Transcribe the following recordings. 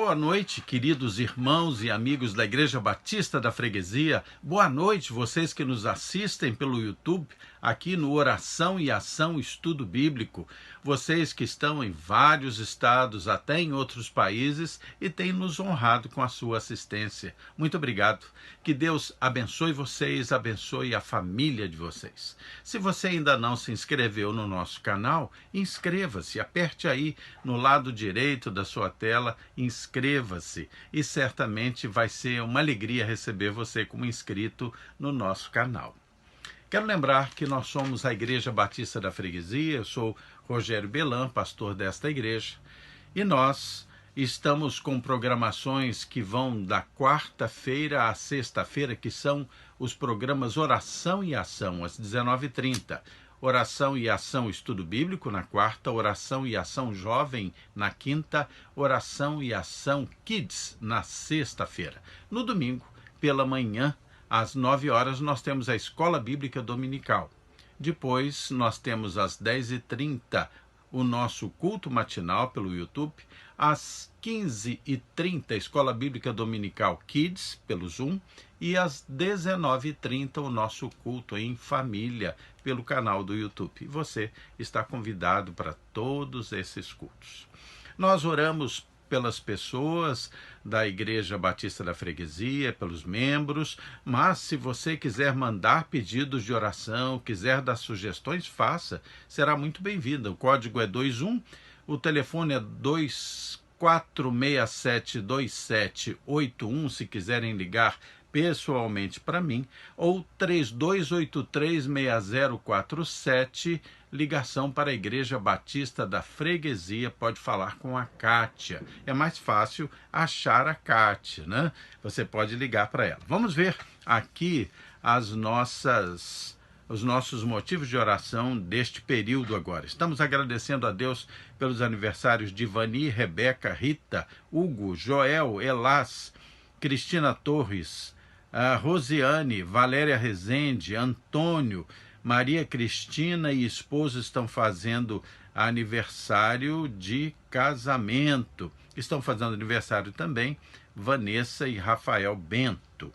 Boa noite, queridos irmãos e amigos da Igreja Batista da Freguesia. Boa noite, vocês que nos assistem pelo YouTube, aqui no Oração e Ação Estudo Bíblico. Vocês que estão em vários estados, até em outros países, e têm nos honrado com a sua assistência. Muito obrigado. Que Deus abençoe vocês, abençoe a família de vocês. Se você ainda não se inscreveu no nosso canal, inscreva-se, aperte aí no lado direito da sua tela, inscreva-se e certamente vai ser uma alegria receber você como inscrito no nosso canal. Quero lembrar que nós somos a Igreja Batista da Freguesia, eu sou Rogério Belan, pastor desta igreja, e nós estamos com programações que vão da quarta-feira à sexta-feira, que são os programas Oração e Ação, às 19h30. Oração e Ação Estudo Bíblico na quarta, Oração e Ação Jovem na quinta, Oração e Ação Kids na sexta-feira. No domingo, pela manhã, às 9h, nós temos a Escola Bíblica Dominical. Depois, nós temos às 10h30 o nosso culto matinal pelo YouTube. Às 15h30, Escola Bíblica Dominical Kids pelo Zoom. E às 19h30, o nosso culto em família pelo canal do YouTube. E você está convidado para todos esses cultos. Nós oramos pelas pessoas da Igreja Batista da Freguesia, pelos membros, mas se você quiser mandar pedidos de oração, quiser dar sugestões, faça, será muito bem-vinda. O código é 21, o telefone é 24672781, se quiserem ligar pessoalmente para mim, ou 32836047, ligação para a Igreja Batista da Freguesia, pode falar com a Kátia. É mais fácil achar a Kátia, né? Você pode ligar para ela. Vamos ver aqui os nossos motivos de oração deste período agora. Estamos agradecendo a Deus pelos aniversários de Vani, Rebeca, Rita, Hugo, Joel, Elas, Cristina Torres, Rosiane, Valéria Rezende, Antônio, Maria Cristina e esposa estão fazendo aniversário de casamento. Estão fazendo aniversário também Vanessa e Rafael Bento.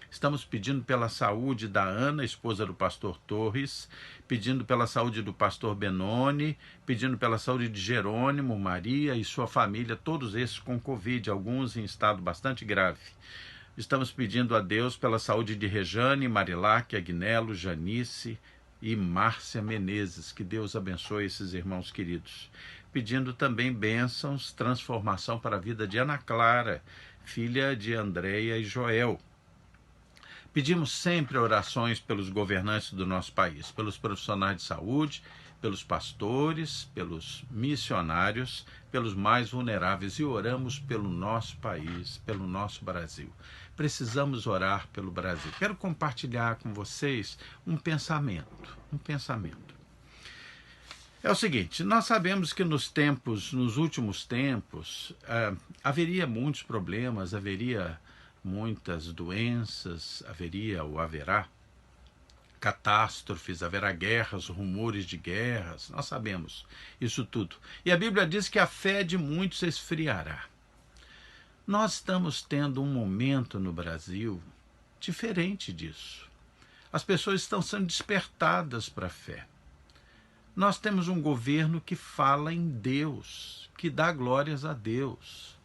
Estamos pedindo pela saúde da Ana, esposa do pastor Torres, pedindo pela saúde do pastor Benoni, pedindo pela saúde de Jerônimo, Maria e sua família, todos esses com Covid, alguns em estado bastante grave. Estamos pedindo a Deus pela saúde de Rejane, Marilac, Agnello, Janice e Márcia Menezes. Que Deus abençoe esses irmãos queridos. Pedindo também bênçãos, transformação para a vida de Ana Clara, filha de Andréia e Joel. Pedimos sempre orações pelos governantes do nosso país, pelos profissionais de saúde, pelos pastores, pelos missionários, pelos mais vulneráveis, e oramos pelo nosso país, pelo nosso Brasil. Precisamos orar pelo Brasil. Quero compartilhar com vocês um pensamento. É o seguinte, nós sabemos que nos últimos tempos, haveria muitos problemas, haveria muitas doenças, haverá catástrofes, haverá guerras, rumores de guerras, nós sabemos isso tudo. E a Bíblia diz que a fé de muitos esfriará. Nós estamos tendo um momento no Brasil diferente disso. As pessoas estão sendo despertadas para a fé. Nós temos um governo que fala em Deus, que dá glórias a Deus.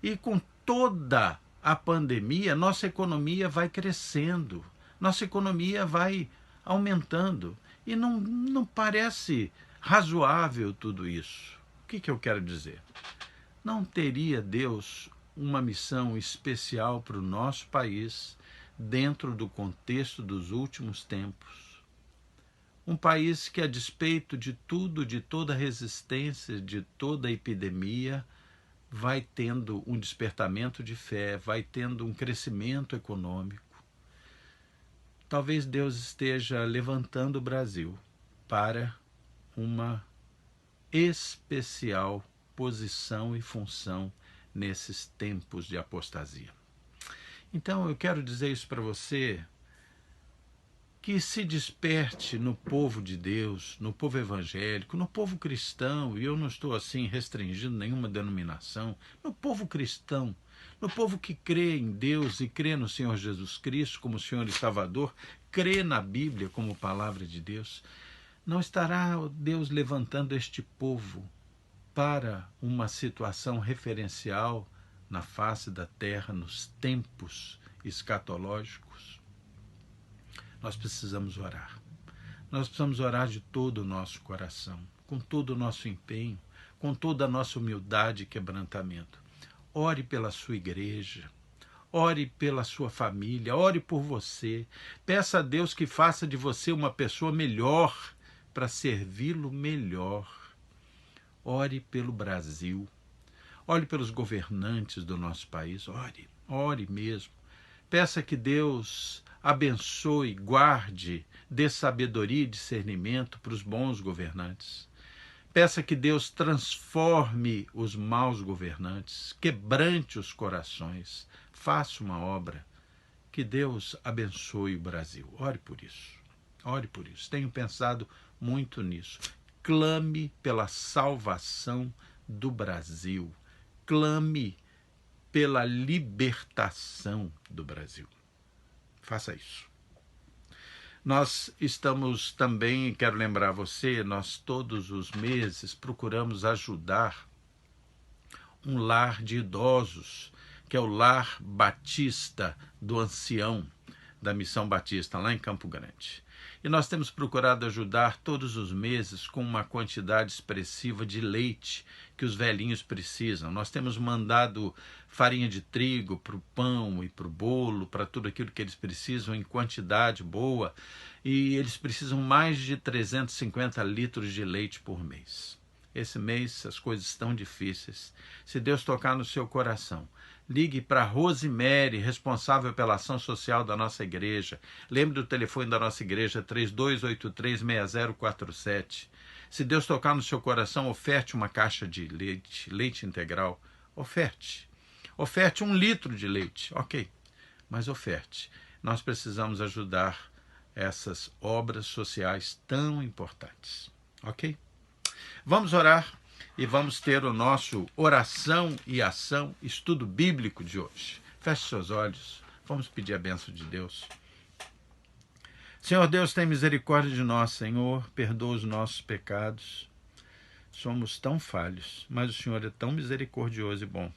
E com toda a pandemia, nossa economia vai crescendo, nossa economia vai aumentando. E não parece razoável tudo isso. O que eu quero dizer? Não teria Deus uma missão especial para o nosso país dentro do contexto dos últimos tempos? Um país que, a despeito de tudo, de toda resistência, de toda epidemia, vai tendo um despertamento de fé, vai tendo um crescimento econômico. Talvez Deus esteja levantando o Brasil para uma especial posição e função nesses tempos de apostasia. Então eu quero dizer isso para você, que se desperte no povo de Deus, no povo evangélico, no povo cristão, e eu não estou assim restringindo nenhuma denominação, no povo cristão, no povo que crê em Deus e crê no Senhor Jesus Cristo como Senhor e Salvador, crê na Bíblia como palavra de Deus, não estará Deus levantando este povo para uma situação referencial na face da terra, nos tempos escatológicos? Nós precisamos orar. Nós precisamos orar de todo o nosso coração, com todo o nosso empenho, com toda a nossa humildade e quebrantamento. Ore pela sua igreja, ore pela sua família, ore por você. Peça a Deus que faça de você uma pessoa melhor para servi-lo melhor. Ore pelo Brasil, ore pelos governantes do nosso país, ore mesmo. Peça que Deus abençoe, guarde, dê sabedoria e discernimento para os bons governantes. Peça que Deus transforme os maus governantes, quebrante os corações, faça uma obra. Que Deus abençoe o Brasil. Ore por isso. Ore por isso. Tenho pensado muito nisso. Clame pela salvação do Brasil. Clame pela libertação do Brasil. Faça isso. Nós estamos também, quero lembrar você, nós todos os meses procuramos ajudar um lar de idosos, que é o Lar Batista do Ancião, da Missão Batista, lá em Campo Grande. E nós temos procurado ajudar todos os meses com uma quantidade expressiva de leite que os velhinhos precisam. Nós temos mandado farinha de trigo para o pão e para o bolo, para tudo aquilo que eles precisam em quantidade boa. E eles precisam mais de 350 litros de leite por mês. Esse mês as coisas estão difíceis. Se Deus tocar no seu coração, ligue para Rosemary, responsável pela ação social da nossa igreja. Lembre do telefone da nossa igreja, 3283-6047. Se Deus tocar no seu coração, oferte uma caixa de leite, leite integral. Oferte. Oferte 1 litro de leite. Ok, mas oferte. Nós precisamos ajudar essas obras sociais tão importantes. Ok? Vamos orar e vamos ter o nosso oração e ação, estudo bíblico de hoje. Feche seus olhos, vamos pedir a bênção de Deus. Senhor Deus, tem misericórdia de nós, Senhor, perdoa os nossos pecados. Somos tão falhos, mas o Senhor é tão misericordioso e bom.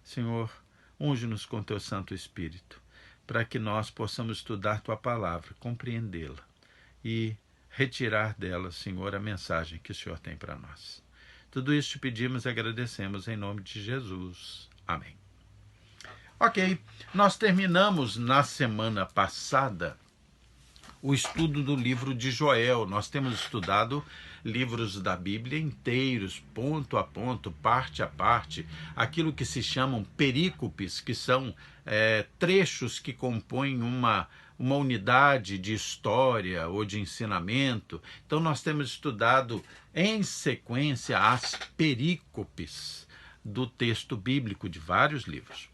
Senhor, unge-nos com teu Santo Espírito, para que nós possamos estudar tua palavra, compreendê-la e retirar dela, Senhor, a mensagem que o Senhor tem para nós. Tudo isso te pedimos e agradecemos em nome de Jesus. Amém. Ok, nós terminamos na semana passada o estudo do livro de Joel. Nós temos estudado livros da Bíblia inteiros, ponto a ponto, parte a parte, aquilo que se chamam perícopes, que são trechos que compõem uma unidade de história ou de ensinamento. Então nós temos estudado em sequência as perícopes do texto bíblico de vários livros.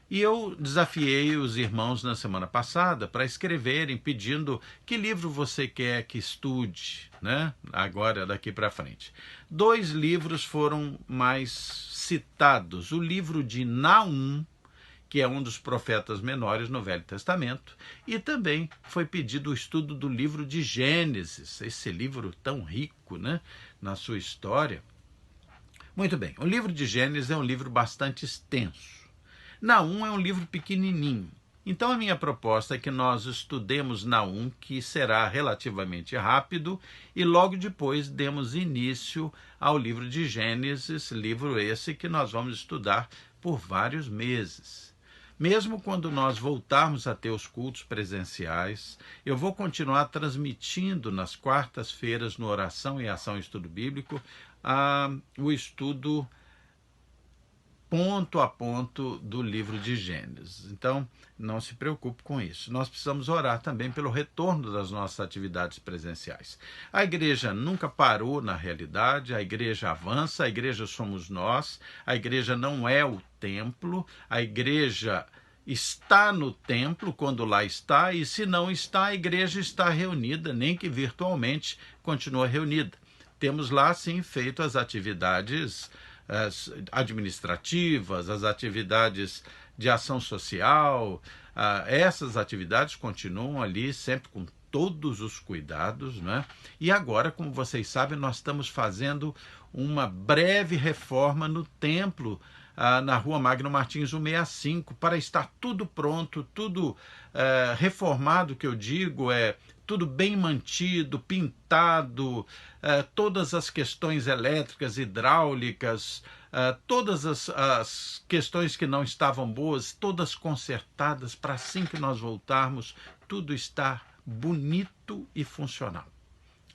E eu desafiei os irmãos na semana passada para escreverem pedindo que livro você quer que estude, né? Agora, daqui para frente. 2 livros foram mais citados. O livro de Naum, que é um dos profetas menores no Velho Testamento, e também foi pedido o estudo do livro de Gênesis, esse livro tão rico, né, na sua história. Muito bem, o livro de Gênesis é um livro bastante extenso. Naum é um livro pequenininho. Então a minha proposta é que nós estudemos Naum, que será relativamente rápido, e logo depois demos início ao livro de Gênesis, livro esse que nós vamos estudar por vários meses. Mesmo quando nós voltarmos a ter os cultos presenciais, eu vou continuar transmitindo nas quartas-feiras, no Oração e Ação Estudo Bíblico, o estudo ponto a ponto do livro de Gênesis. Então, não se preocupe com isso. Nós precisamos orar também pelo retorno das nossas atividades presenciais. A igreja nunca parou na realidade, a igreja avança, a igreja somos nós, a igreja não é o templo, a igreja está no templo quando lá está, e se não está, a igreja está reunida, nem que virtualmente continua reunida. Temos lá, sim, feito as atividades administrativas, as atividades de ação social. Essas atividades continuam ali sempre com todos os cuidados, né? E agora, como vocês sabem, nós estamos fazendo uma breve reforma no templo, na Rua Magno Martins 165, para estar tudo pronto, tudo reformado, que eu digo, tudo bem mantido, pintado, todas as questões elétricas, hidráulicas, todas as questões que não estavam boas, todas consertadas, para assim que nós voltarmos, tudo está bonito e funcional.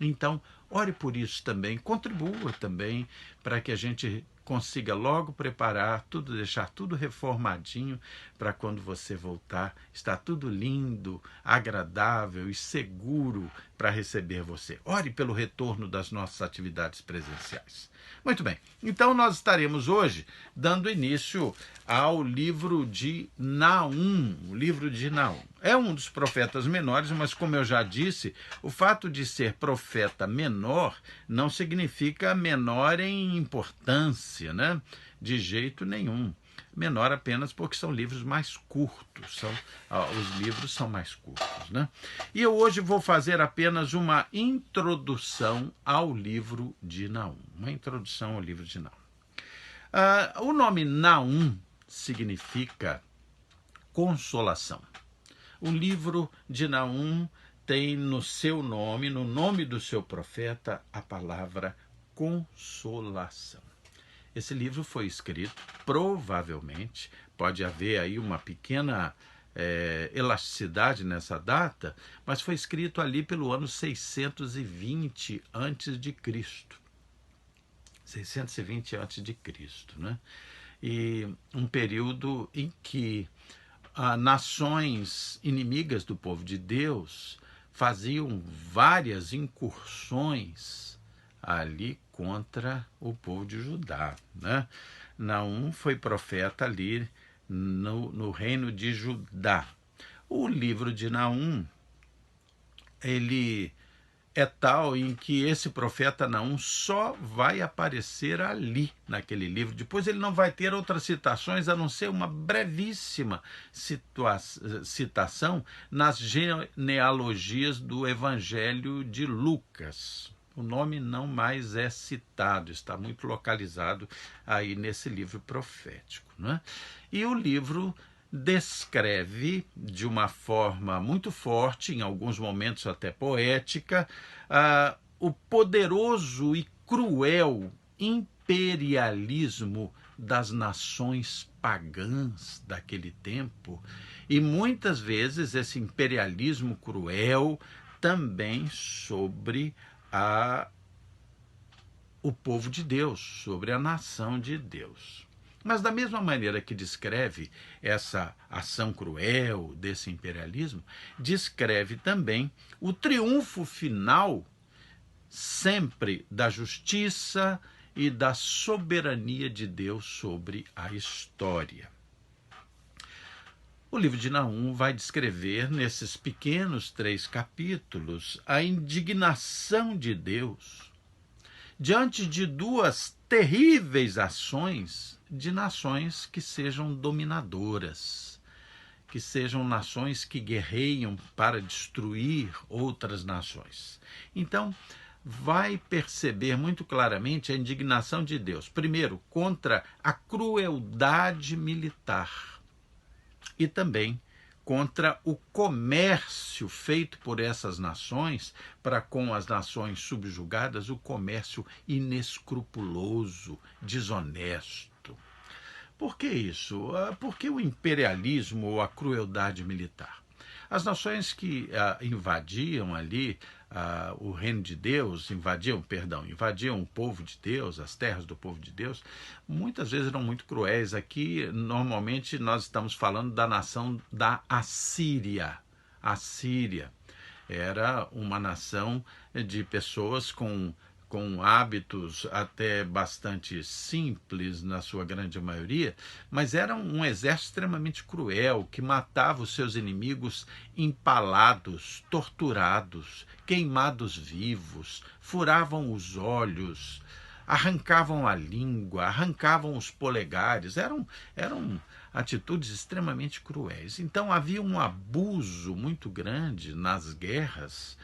Então, ore por isso também, contribua também para que a gente consiga logo preparar tudo, deixar tudo reformadinho para quando você voltar, estar tudo lindo, agradável e seguro para receber você. Ore pelo retorno das nossas atividades presenciais. Muito bem, então nós estaremos hoje dando início ao livro de Naum. O livro de Naum é um dos profetas menores, mas como eu já disse, o fato de ser profeta menor não significa menor em importância, né? De jeito nenhum. Menor apenas porque são livros mais curtos, os livros são mais curtos, né? E eu hoje vou fazer apenas uma introdução ao livro de Naum. Uma introdução ao livro de Naum. O nome Naum significa consolação. O livro de Naum tem no seu nome, no nome do seu profeta, a palavra consolação. Esse livro foi escrito, provavelmente, pode haver aí uma pequena elasticidade nessa data, mas foi escrito ali pelo ano 620 a.C. 620 a.C., né? E um período em que nações inimigas do povo de Deus faziam várias incursões ali contra o povo de Judá, né? Naum foi profeta ali no reino de Judá. O livro de Naum, ele é tal em que esse profeta Naum só vai aparecer ali, naquele livro. Depois ele não vai ter outras citações, a não ser uma brevíssima citação nas genealogias do Evangelho de Lucas. O nome não mais é citado, está muito localizado aí nesse livro profético, né? E o livro descreve de uma forma muito forte, em alguns momentos até poética, o poderoso e cruel imperialismo das nações pagãs daquele tempo, e muitas vezes esse imperialismo cruel também sobre o povo de Deus, sobre a nação de Deus. Mas da mesma maneira que descreve essa ação cruel desse imperialismo, descreve também o triunfo final sempre da justiça e da soberania de Deus sobre a história. O livro de Naum vai descrever, nesses pequenos 3 capítulos, a indignação de Deus diante de 2 terríveis ações de nações que sejam dominadoras, que sejam nações que guerreiam para destruir outras nações. Então, vai perceber muito claramente a indignação de Deus, primeiro, contra a crueldade militar, e também contra o comércio feito por essas nações para com as nações subjugadas, o comércio inescrupuloso, desonesto. Por que isso? Por que o imperialismo ou a crueldade militar? As nações que invadiam ali o reino de Deus, invadiam o povo de Deus, as terras do povo de Deus, muitas vezes eram muito cruéis. Aqui, normalmente, nós estamos falando da nação da Assíria. A Síria era uma nação de pessoas com com hábitos até bastante simples na sua grande maioria, mas era um exército extremamente cruel, que matava os seus inimigos empalados, torturados, queimados vivos, furavam os olhos, arrancavam a língua, arrancavam os polegares, eram atitudes extremamente cruéis. Então havia um abuso muito grande nas guerras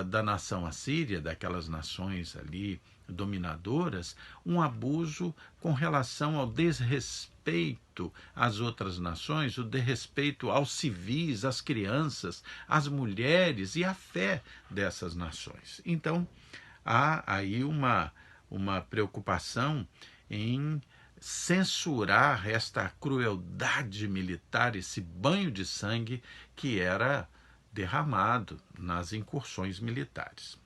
da nação assíria, daquelas nações ali dominadoras, um abuso com relação ao desrespeito às outras nações, o desrespeito aos civis, às crianças, às mulheres e à fé dessas nações. Então, há aí uma preocupação em censurar esta crueldade militar, esse banho de sangue que era derramado nas incursões militares.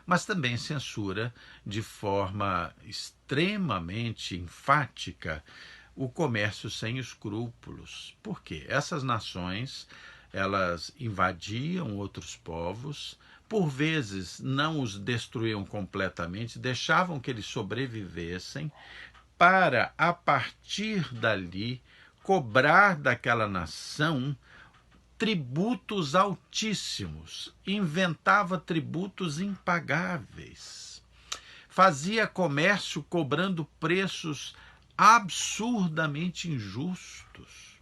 Mas também censura de forma extremamente enfática o comércio sem escrúpulos. Por quê? Essas nações, elas invadiam outros povos, por vezes não os destruíam completamente, deixavam que eles sobrevivessem para, a partir dali, cobrar daquela nação tributos altíssimos, inventava tributos impagáveis, fazia comércio cobrando preços absurdamente injustos.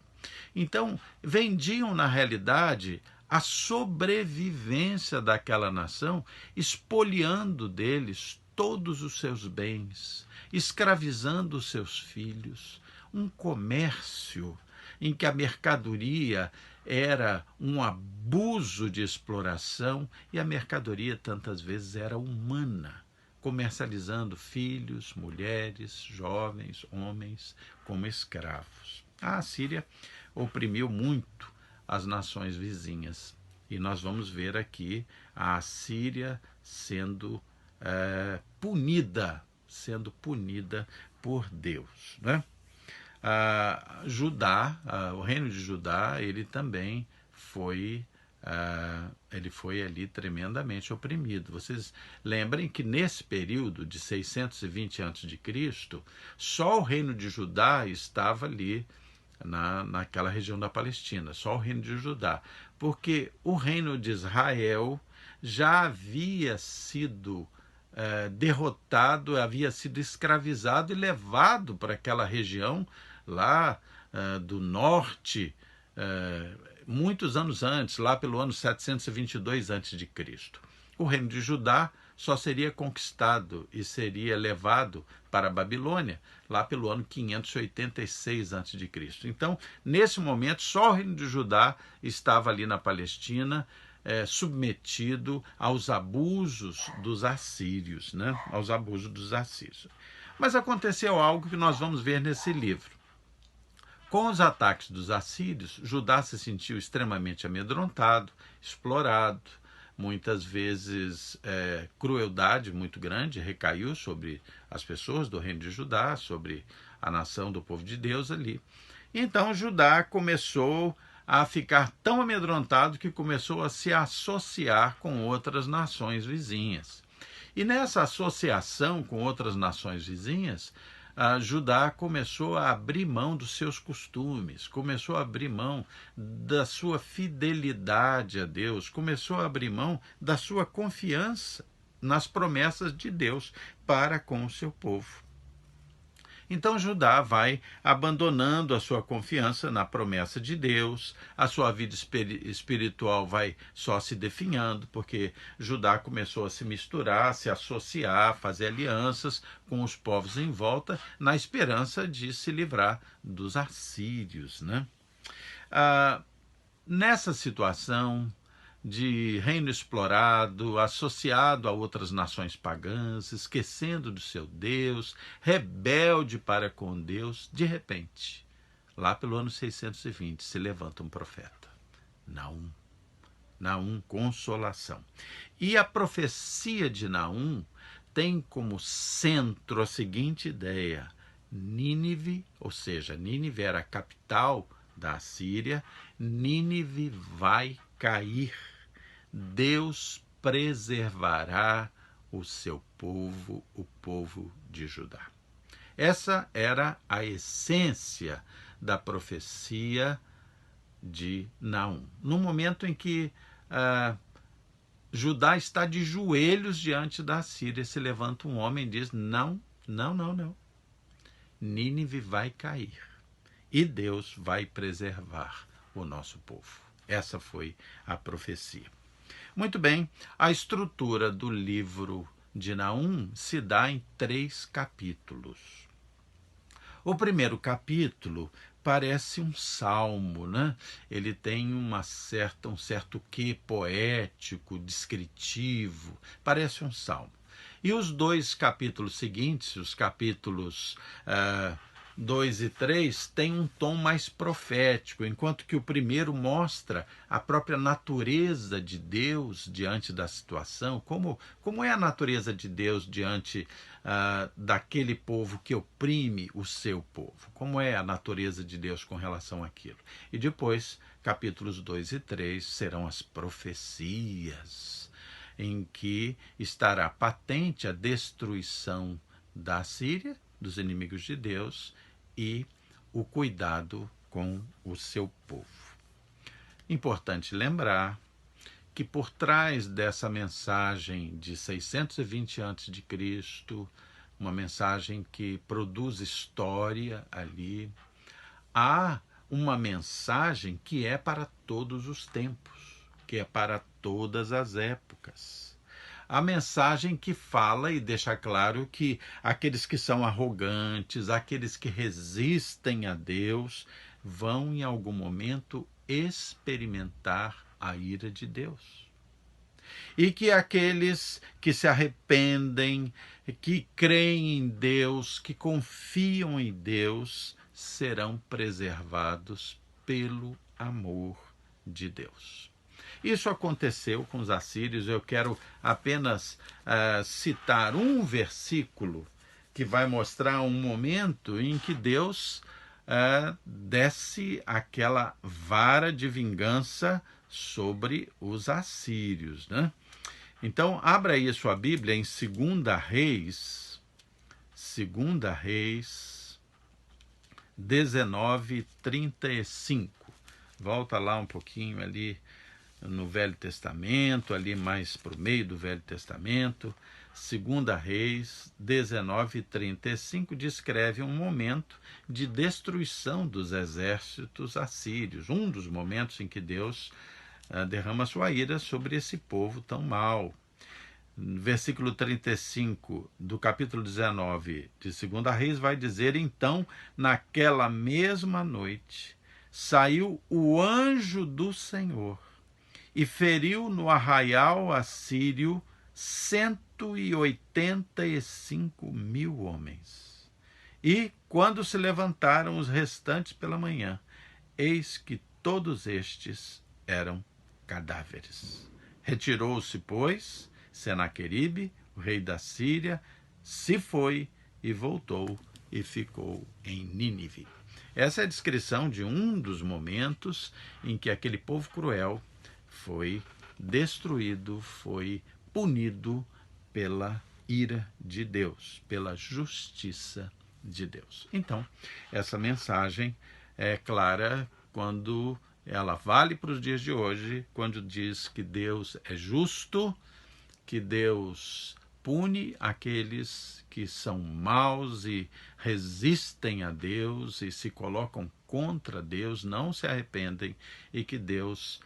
Então, vendiam, na realidade, a sobrevivência daquela nação, expoliando deles todos os seus bens, escravizando os seus filhos. Um comércio em que a mercadoria era um abuso de exploração e a mercadoria tantas vezes era humana, comercializando filhos, mulheres, jovens, homens como escravos. A Assíria oprimiu muito as nações vizinhas e nós vamos ver aqui a Assíria sendo punida por Deus, né? Judá, o reino de Judá, ele também foi ali tremendamente oprimido. Vocês lembrem que nesse período de 620 a.C., só o reino de Judá estava ali naquela região da Palestina, só o reino de Judá, porque o reino de Israel já havia sido derrotado, havia sido escravizado e levado para aquela região lá do norte, muitos anos antes, lá pelo ano 722 a.C. O reino de Judá só seria conquistado e seria levado para a Babilônia lá pelo ano 586 a.C. Então, nesse momento, só o reino de Judá estava ali na Palestina, submetido aos abusos dos assírios, né? Aos abusos dos assírios. Mas aconteceu algo que nós vamos ver nesse livro. Com os ataques dos assírios, Judá se sentiu extremamente amedrontado, explorado, muitas vezes crueldade muito grande recaiu sobre as pessoas do reino de Judá, sobre a nação do povo de Deus ali. Então Judá começou a ficar tão amedrontado que começou a se associar com outras nações vizinhas. E nessa associação com outras nações vizinhas, Judá começou a abrir mão dos seus costumes, começou a abrir mão da sua fidelidade a Deus, começou a abrir mão da sua confiança nas promessas de Deus para com o seu povo. Então Judá vai abandonando a sua confiança na promessa de Deus, a sua vida espiritual vai só se definhando, porque Judá começou a se misturar, a se associar, fazer alianças com os povos em volta, na esperança de se livrar dos assírios, né? Nessa situação de reino explorado, associado a outras nações pagãs, esquecendo do seu Deus, rebelde para com Deus, de repente, lá pelo ano 620, se levanta um profeta, Naum, consolação. E a profecia de Naum tem como centro a seguinte ideia: Nínive, ou seja, Nínive era a capital da Assíria, Nínive vai cair. Deus preservará o seu povo, o povo de Judá. Essa era a essência da profecia de Naum. No momento em que Judá está de joelhos diante da Síria, se levanta um homem e diz: não, não, não, não. Nínive vai cair e Deus vai preservar o nosso povo. Essa foi a profecia. Muito bem, a estrutura do livro de Naum se dá em 3 capítulos. O primeiro capítulo parece um salmo, né? Ele tem um certo quê poético, descritivo, parece um salmo. E os 2 capítulos seguintes, os capítulos 2 e 3, têm um tom mais profético, enquanto que o primeiro mostra a própria natureza de Deus diante da situação, como é a natureza de Deus diante daquele povo que oprime o seu povo, como é a natureza de Deus com relação àquilo. E depois, capítulos 2 e 3 serão as profecias, em que estará patente a destruição da Síria, dos inimigos de Deus, e o cuidado com o seu povo. Importante lembrar que por trás dessa mensagem de 620 a.C., uma mensagem que produz história ali, há uma mensagem que é para todos os tempos, que é para todas as épocas. A mensagem que fala e deixa claro que aqueles que são arrogantes, aqueles que resistem a Deus, vão em algum momento experimentar a ira de Deus. E que aqueles que se arrependem, que creem em Deus, que confiam em Deus, serão preservados pelo amor de Deus. Isso aconteceu com os assírios. Eu quero apenas citar um versículo que vai mostrar um momento em que Deus desce aquela vara de vingança sobre os assírios, né? Então, abra aí a sua Bíblia em 2 Reis 19:35. Volta lá um pouquinho ali no Velho Testamento, ali mais para o meio do Velho Testamento. 2 Reis 19:35 descreve um momento de destruição dos exércitos assírios, um dos momentos em que Deus derrama sua ira sobre esse povo tão mau. Versículo 35 do capítulo 19 de 2 Reis vai dizer: então, naquela mesma noite, saiu o anjo do Senhor e feriu no arraial assírio 185.000 homens. E, quando se levantaram os restantes pela manhã, eis que todos estes eram cadáveres. Retirou-se, pois, Senaqueribe, o rei da Síria, se foi e voltou e ficou em Nínive. Essa é a descrição de um dos momentos em que aquele povo cruel foi destruído, foi punido pela ira de Deus, pela justiça de Deus. Então, essa mensagem é clara quando ela vale para os dias de hoje, quando diz que Deus é justo, que Deus pune aqueles que são maus e resistem a Deus e se colocam contra Deus, não se arrependem, e que Deus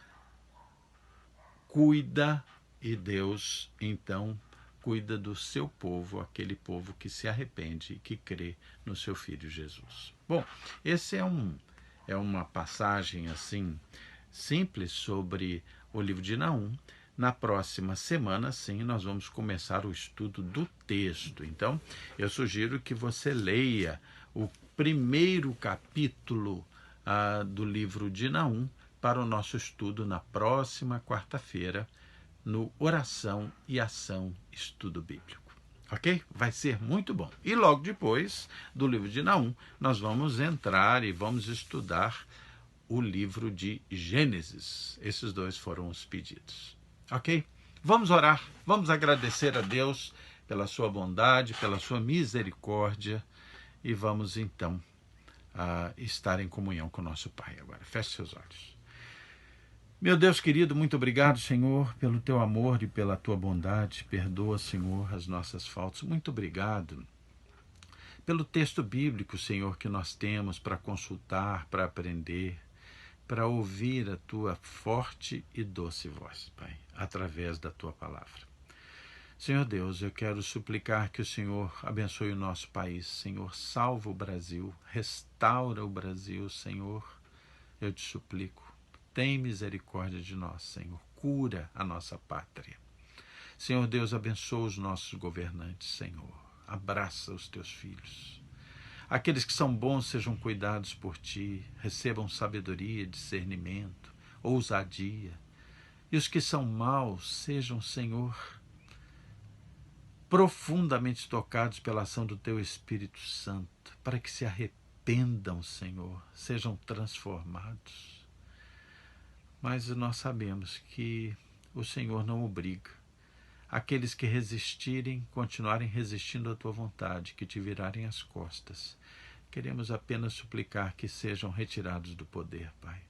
cuida, e Deus então cuida do seu povo, aquele povo que se arrepende e que crê no seu Filho Jesus. Bom, esse é uma passagem assim simples sobre o livro de Naum. Na próxima semana, sim, nós vamos começar o estudo do texto. Então, eu sugiro que você leia o primeiro capítulo do livro de Naum para o nosso estudo na próxima quarta-feira, no Oração e Ação Estudo Bíblico. Ok? Vai ser muito bom. E logo depois do livro de Naum, nós vamos entrar e vamos estudar o livro de Gênesis. Esses dois foram os pedidos. Ok? Vamos orar, vamos agradecer a Deus pela sua bondade, pela sua misericórdia e vamos então estar em comunhão com o nosso Pai agora. Feche seus olhos. Meu Deus querido, muito obrigado, Senhor, pelo teu amor e pela tua bondade. Perdoa, Senhor, as nossas faltas. Muito obrigado pelo texto bíblico, Senhor, que nós temos para consultar, para aprender, para ouvir a tua forte e doce voz, Pai, através da tua palavra. Senhor Deus, eu quero suplicar que o Senhor abençoe o nosso país. Senhor, salva o Brasil, restaura o Brasil, Senhor, eu te suplico. Tem misericórdia de nós, Senhor. Cura a nossa pátria. Senhor Deus, abençoa os nossos governantes, Senhor. Abraça os teus filhos. Aqueles que são bons sejam cuidados por ti, recebam sabedoria, discernimento, ousadia. E os que são maus sejam, Senhor, profundamente tocados pela ação do teu Espírito Santo, para que se arrependam, Senhor, sejam transformados. Mas nós sabemos que o Senhor não obriga. Aqueles que resistirem, continuarem resistindo à tua vontade, que te virarem as costas. Queremos apenas suplicar que sejam retirados do poder, Pai,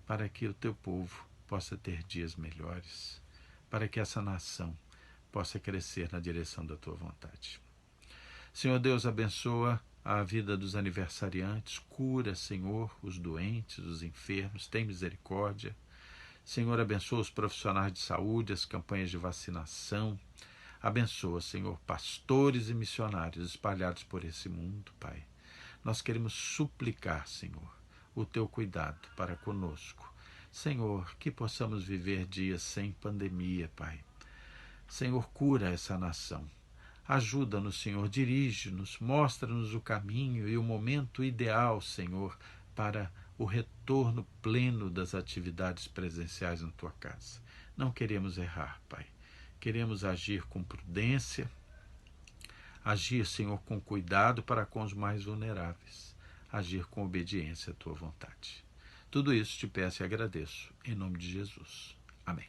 para que o teu povo possa ter dias melhores, para que essa nação possa crescer na direção da tua vontade. Senhor Deus, abençoa a vida dos aniversariantes, cura, Senhor, os doentes, os enfermos, tem misericórdia. Senhor, abençoa os profissionais de saúde, as campanhas de vacinação. Abençoa, Senhor, pastores e missionários espalhados por esse mundo, Pai. Nós queremos suplicar, Senhor, o teu cuidado para conosco. Senhor, que possamos viver dias sem pandemia, Pai. Senhor, cura essa nação. Ajuda-nos, Senhor, dirige-nos, mostra-nos o caminho e o momento ideal, Senhor, para o retorno pleno das atividades presenciais na tua casa. Não queremos errar, Pai. Queremos agir com prudência, agir, Senhor, com cuidado para com os mais vulneráveis, agir com obediência à tua vontade. Tudo isso te peço e agradeço, em nome de Jesus. Amém.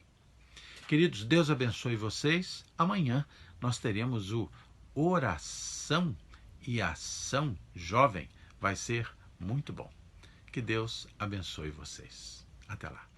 Queridos, Deus abençoe vocês. Amanhã nós teremos o Oração e Ação Jovem. Vai ser muito bom. Que Deus abençoe vocês. Até lá.